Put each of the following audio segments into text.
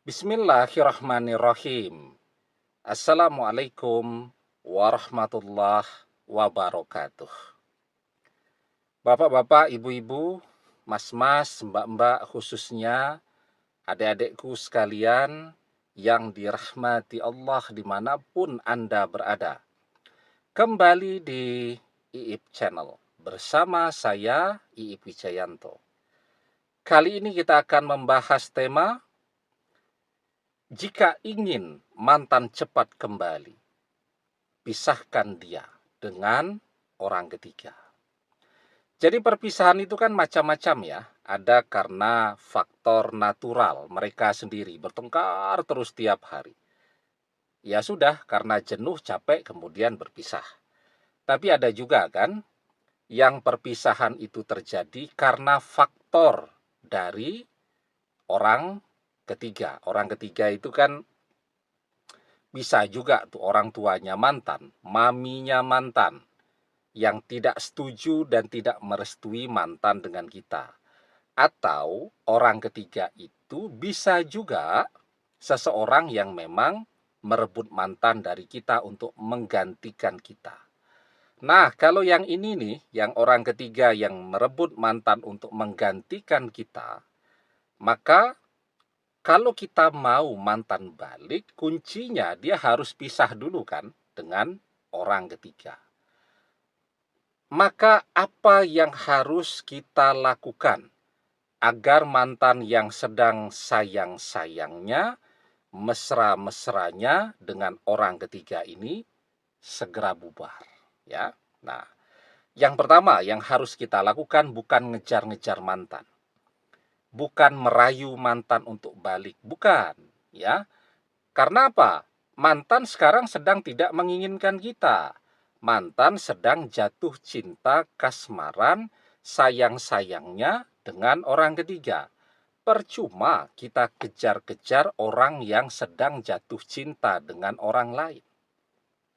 Bismillahirrahmanirrahim. Assalamualaikum warahmatullahi wabarakatuh. Bapak-bapak, ibu-ibu, mas-mas, mbak-mbak, khususnya adik-adikku sekalian yang dirahmati Allah dimanapun Anda berada. Kembali di IIP Channel bersama saya, IIP Wijayanto. Kali ini kita akan membahas tema jika ingin mantan cepat kembali, pisahkan dia dengan orang ketiga. Jadi perpisahan itu kan macam-macam ya. Ada karena faktor natural, mereka sendiri bertengkar terus tiap hari. Ya sudah, karena jenuh, capek, kemudian berpisah. Tapi ada juga kan, yang perpisahan itu terjadi karena faktor dari orang ketiga. Orang ketiga itu kan bisa juga tuh orang tuanya mantan, maminya mantan, yang tidak setuju dan tidak merestui mantan dengan kita. Atau orang ketiga itu bisa juga seseorang yang memang merebut mantan dari kita untuk menggantikan kita. Nah, kalau yang ini nih, yang orang ketiga yang merebut mantan untuk menggantikan kita, maka kalau kita mau mantan balik, kuncinya dia harus pisah dulu kan dengan orang ketiga. Maka apa yang harus kita lakukan agar mantan yang sedang sayang-sayangnya, mesra-mesranya dengan orang ketiga ini segera bubar, ya. Nah, yang pertama yang harus kita lakukan bukan ngejar-ngejar mantan. Bukan merayu mantan untuk balik, bukan, ya. Karena apa? Mantan sekarang sedang tidak menginginkan kita. Mantan sedang jatuh cinta kasmaran, sayang-sayangnya dengan orang ketiga. Percuma kita kejar-kejar orang yang sedang jatuh cinta dengan orang lain.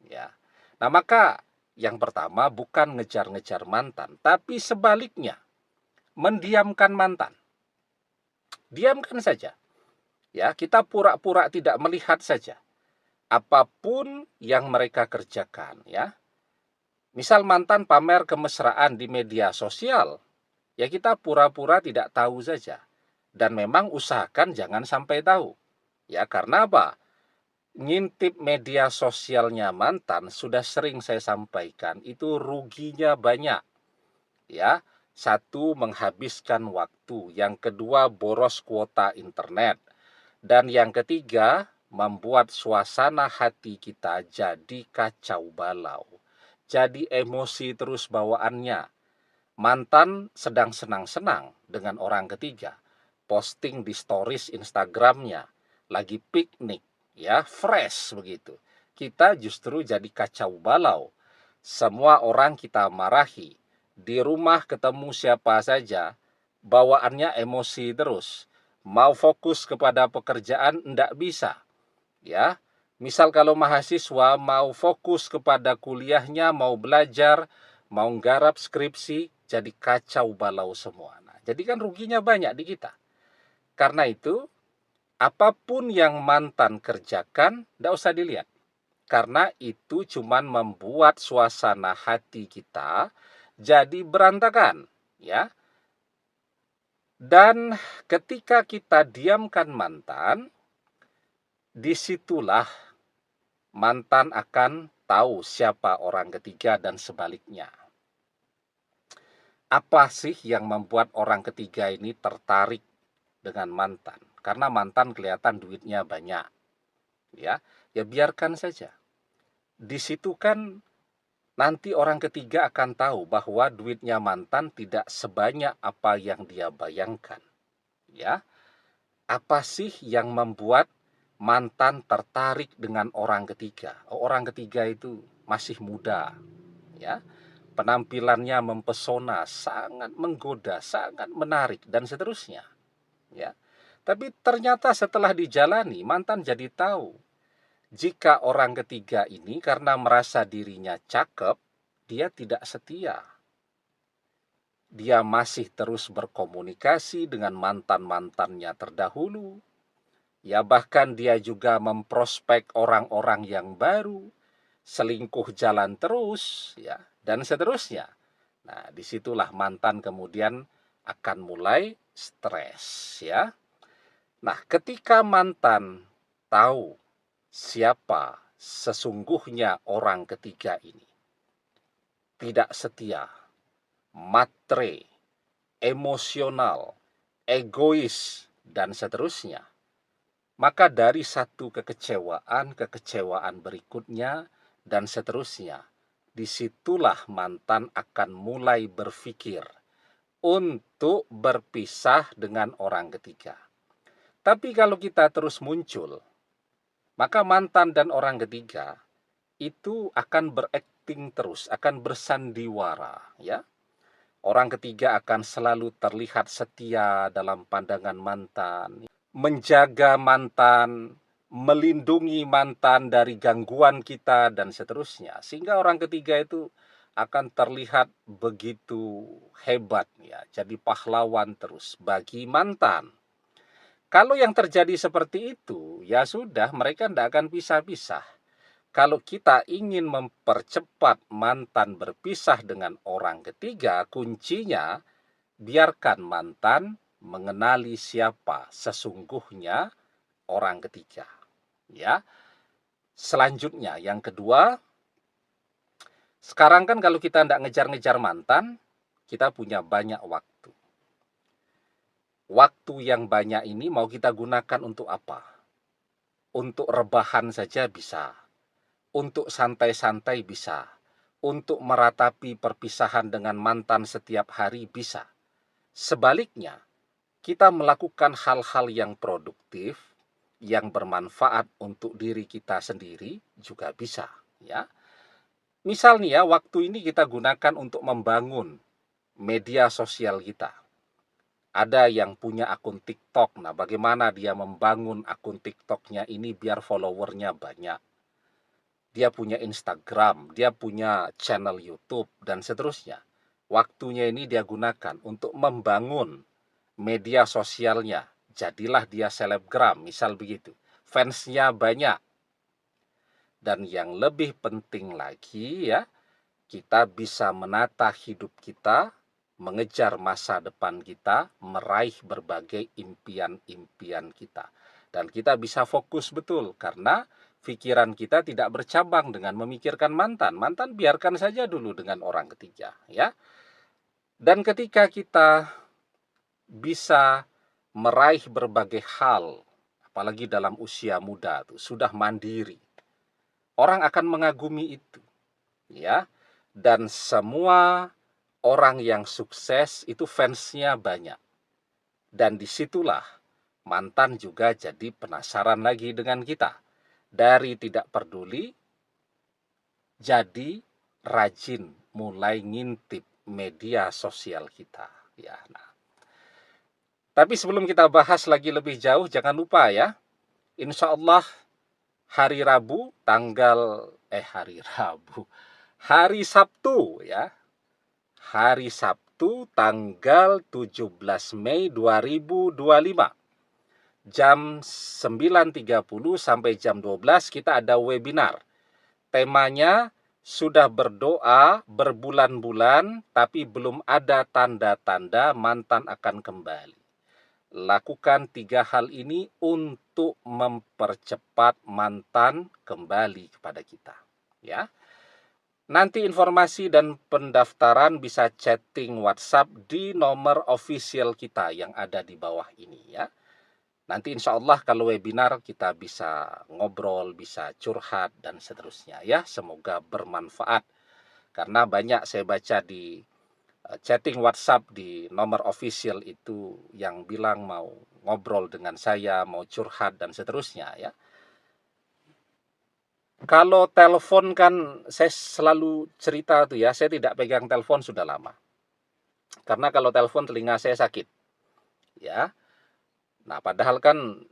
Ya. Nah, maka yang pertama bukan ngejar-ngejar mantan, tapi sebaliknya, mendiamkan mantan. Diamkan saja. Ya, kita pura-pura tidak melihat saja apapun yang mereka kerjakan, ya. Misal mantan pamer kemesraan di media sosial, ya kita pura-pura tidak tahu saja. Dan memang usahakan jangan sampai tahu. Ya, karena apa? Ngintip media sosialnya mantan sudah sering saya sampaikan, itu ruginya banyak. Ya, satu menghabiskan waktu, yang kedua boros kuota internet, dan yang ketiga membuat suasana hati kita jadi kacau balau. Jadi emosi terus bawaannya. Mantan sedang senang-senang dengan orang ketiga, posting di stories Instagramnya, lagi piknik, ya, fresh begitu. Kita justru jadi kacau balau. Semua orang kita marahi. Di rumah ketemu siapa saja, bawaannya emosi terus. Mau fokus kepada pekerjaan enggak bisa. Ya, misal kalau mahasiswa mau fokus kepada kuliahnya, mau belajar, mau nggarap skripsi, jadi kacau balau semua. Nah, jadi kan ruginya banyak di kita. Karena itu, apapun yang mantan kerjakan, enggak usah dilihat. Karena itu cuman membuat suasana hati kita jadi berantakan, ya. Dan ketika kita diamkan mantan, disitulah mantan akan tahu siapa orang ketiga dan sebaliknya. Apa sih yang membuat orang ketiga ini tertarik dengan mantan? Karena mantan kelihatan duitnya banyak. Ya, ya biarkan saja. Di situ kan nanti orang ketiga akan tahu bahwa duitnya mantan tidak sebanyak apa yang dia bayangkan. Ya, apa sih yang membuat mantan tertarik dengan orang ketiga? Oh, orang ketiga itu masih muda, ya. Penampilannya mempesona, sangat menggoda, sangat menarik dan seterusnya, ya. Tapi ternyata setelah dijalani, mantan jadi tahu jika orang ketiga ini karena merasa dirinya cakep, dia tidak setia. Dia masih terus berkomunikasi dengan mantan-mantannya terdahulu. Ya, bahkan dia juga memprospek orang-orang yang baru, selingkuh jalan terus, ya, dan seterusnya. Nah, disitulah mantan kemudian akan mulai stres, ya. Nah, ketika mantan tahu siapa sesungguhnya orang ketiga ini, tidak setia, matre, emosional, egois, dan seterusnya, maka dari satu kekecewaan berikutnya, dan seterusnya, disitulah mantan akan mulai berpikir untuk berpisah dengan orang ketiga. Tapi kalau kita terus muncul, maka mantan dan orang ketiga itu akan berakting terus, akan bersandiwara, ya. Orang ketiga akan selalu terlihat setia dalam pandangan mantan, menjaga mantan, melindungi mantan dari gangguan kita, dan seterusnya. Sehingga orang ketiga itu akan terlihat begitu hebat, ya, jadi pahlawan terus bagi mantan. Kalau yang terjadi seperti itu, ya sudah, mereka tidak akan pisah-pisah. Kalau kita ingin mempercepat mantan berpisah dengan orang ketiga, kuncinya biarkan mantan mengenali siapa sesungguhnya orang ketiga. Ya. Selanjutnya, yang kedua, sekarang kan kalau kita tidak ngejar-ngejar mantan, kita punya banyak waktu. Waktu yang banyak ini mau kita gunakan untuk apa? Untuk rebahan saja bisa. Untuk santai-santai bisa. Untuk meratapi perpisahan dengan mantan setiap hari bisa. Sebaliknya, kita melakukan hal-hal yang produktif, yang bermanfaat untuk diri kita sendiri juga bisa, ya. Misal nih ya, waktu ini kita gunakan untuk membangun media sosial kita. Ada yang punya akun TikTok. Nah, bagaimana dia membangun akun TikToknya ini biar followernya banyak. Dia punya Instagram, dia punya channel YouTube, dan seterusnya. Waktunya ini dia gunakan untuk membangun media sosialnya. Jadilah dia selebgram, misal begitu. Fansnya banyak. Dan yang lebih penting lagi, ya, kita bisa menata hidup kita, mengejar masa depan kita, meraih berbagai impian-impian kita. Dan kita bisa fokus betul, karena pikiran kita tidak bercabang dengan memikirkan mantan. Mantan biarkan saja dulu dengan orang ketiga, ya. Dan ketika kita bisa meraih berbagai hal, apalagi dalam usia muda tuh, sudah mandiri, orang akan mengagumi itu, ya. Dan semua orang yang sukses itu fansnya banyak. Dan disitulah mantan juga jadi penasaran lagi dengan kita. Dari tidak peduli, jadi rajin mulai ngintip media sosial kita. Ya, nah. Tapi sebelum kita bahas lagi lebih jauh, jangan lupa ya, insya Allah hari Rabu hari Sabtu ya, hari Sabtu tanggal 17 Mei 2025, jam 9.30 sampai jam 12 kita ada webinar. Temanya sudah berdoa berbulan-bulan tapi belum ada tanda-tanda mantan akan kembali. Lakukan 3 hal ini untuk mempercepat mantan kembali kepada kita, ya. Nanti informasi dan pendaftaran bisa chatting WhatsApp di nomor official kita yang ada di bawah ini, ya. Nanti insya Allah kalau webinar kita bisa ngobrol, bisa curhat, dan seterusnya, ya. Semoga bermanfaat. Karena banyak saya baca di chatting WhatsApp di nomor official itu yang bilang mau ngobrol dengan saya, mau curhat, dan seterusnya, ya. Kalau telepon kan saya selalu cerita tuh ya, saya tidak pegang telepon sudah lama. Karena kalau telepon telinga saya sakit, ya. Nah, padahal kan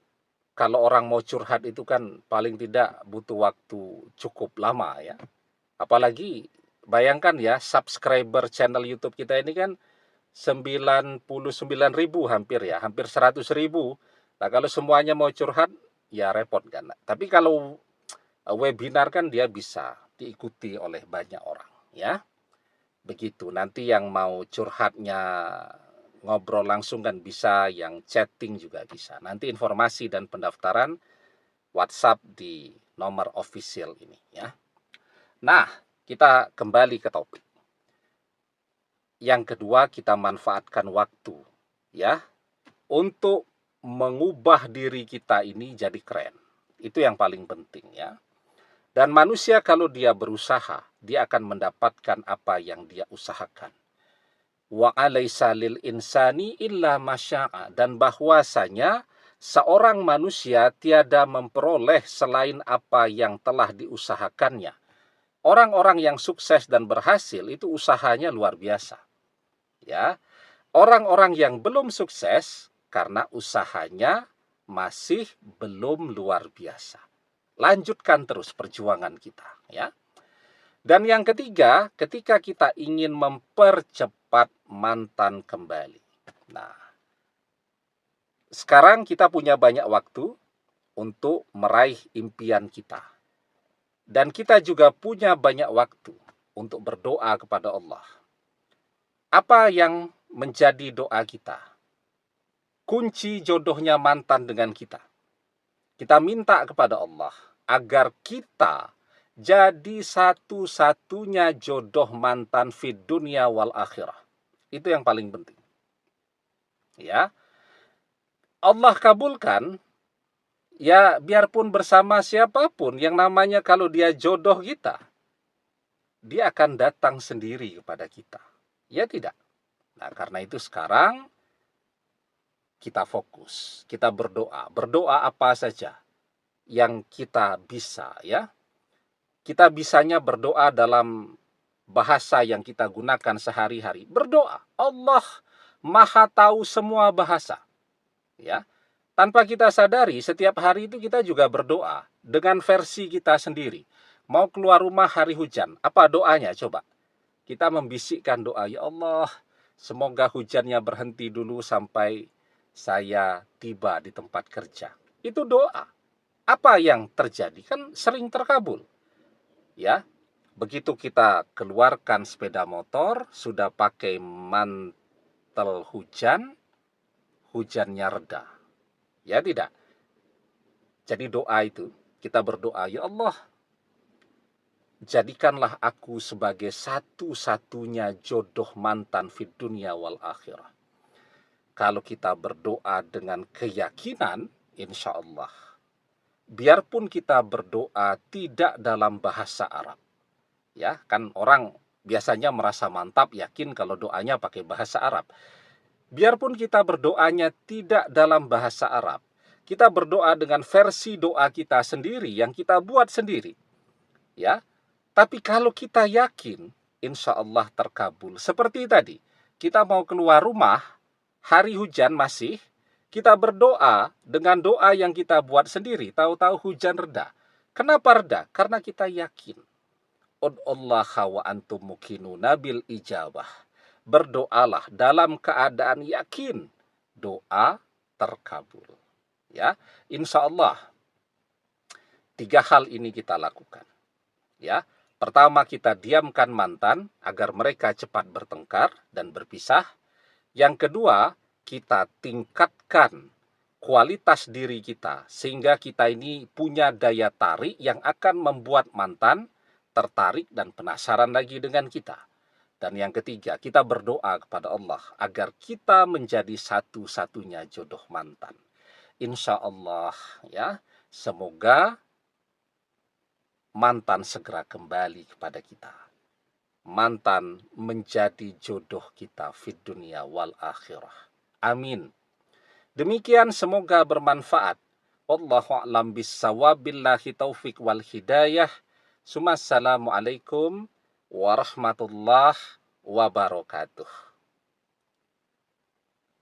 kalau orang mau curhat itu kan paling tidak butuh waktu cukup lama, ya. Apalagi bayangkan ya, subscriber channel YouTube kita ini kan 99.000 hampir ya, hampir 100.000. Nah, kalau semuanya mau curhat, ya repot kan. Tapi kalau webinar kan dia bisa diikuti oleh banyak orang, ya. Begitu. Nanti yang mau curhatnya ngobrol langsung kan bisa, yang chatting juga bisa. Nanti informasi dan pendaftaran WhatsApp di nomor official ini, ya. Nah, kita kembali ke topik. Yang kedua, kita manfaatkan waktu, ya, untuk mengubah diri kita ini jadi keren. Itu yang paling penting, ya. Dan manusia kalau dia berusaha, dia akan mendapatkan apa yang dia usahakan. Wa alaisa lil insani illa masya'a, dan bahwasanya seorang manusia tiada memperoleh selain apa yang telah diusahakannya. Orang-orang yang sukses dan berhasil itu usahanya luar biasa. Ya. Orang-orang yang belum sukses karena usahanya masih belum luar biasa. Lanjutkan terus perjuangan kita, ya. Dan yang ketiga, ketika kita ingin mempercepat mantan kembali. Nah, sekarang kita punya banyak waktu untuk meraih impian kita. Dan kita juga punya banyak waktu untuk berdoa kepada Allah. Apa yang menjadi doa kita? Kunci jodohnya mantan dengan kita. Kita minta kepada Allah agar kita jadi satu-satunya jodoh mantan fid dunia wal akhirah. Itu yang paling penting. Ya. Allah kabulkan, ya biarpun bersama siapapun yang namanya kalau dia jodoh kita, dia akan datang sendiri kepada kita. Ya tidak? Nah, karena itu sekarang kita fokus, kita berdoa. Berdoa apa saja yang kita bisa, ya. Kita bisanya berdoa dalam bahasa yang kita gunakan sehari-hari. Berdoa. Allah Maha tahu semua bahasa. Ya. Tanpa kita sadari, setiap hari itu kita juga berdoa dengan versi kita sendiri. Mau keluar rumah hari hujan, apa doanya coba? Kita membisikkan doa, ya Allah, semoga hujannya berhenti dulu sampai saya tiba di tempat kerja. Itu doa. Apa yang terjadi? Kan sering terkabul. Ya, begitu kita keluarkan sepeda motor, sudah pakai mantel hujan, hujannya reda. Ya tidak? Jadi doa itu, kita berdoa, ya Allah, jadikanlah aku sebagai satu-satunya jodoh mantan fid dunia wal akhirah. Kalau kita berdoa dengan keyakinan, insya Allah, biarpun kita berdoa tidak dalam bahasa Arab, ya kan orang biasanya merasa mantap yakin kalau doanya pakai bahasa Arab. Biarpun kita berdoanya tidak dalam bahasa Arab, kita berdoa dengan versi doa kita sendiri yang kita buat sendiri, ya. Tapi kalau kita yakin, insya Allah terkabul. Seperti tadi, kita mau keluar rumah, hari hujan masih, kita berdoa dengan doa yang kita buat sendiri, tahu-tahu hujan reda. Kenapa reda? Karena kita yakin. Ud'ullaha wa antum muqinuna bil ijabah. Berdoalah dalam keadaan yakin, doa terkabul. Ya, insya Allah 3 hal ini kita lakukan. Ya, pertama kita diamkan mantan agar mereka cepat bertengkar dan berpisah. Yang kedua, kita tingkatkan kualitas diri kita sehingga kita ini punya daya tarik yang akan membuat mantan tertarik dan penasaran lagi dengan kita. Dan yang ketiga, kita berdoa kepada Allah agar kita menjadi satu-satunya jodoh mantan. Insya Allah, ya, semoga mantan segera kembali kepada kita. Mantan menjadi jodoh kita fid dunia wal akhirah. Amin. Demikian, semoga bermanfaat. Wallahu a'lam bissawab, billahi taufik wal hidayah. Assalamualaikum warahmatullahi wabarakatuh.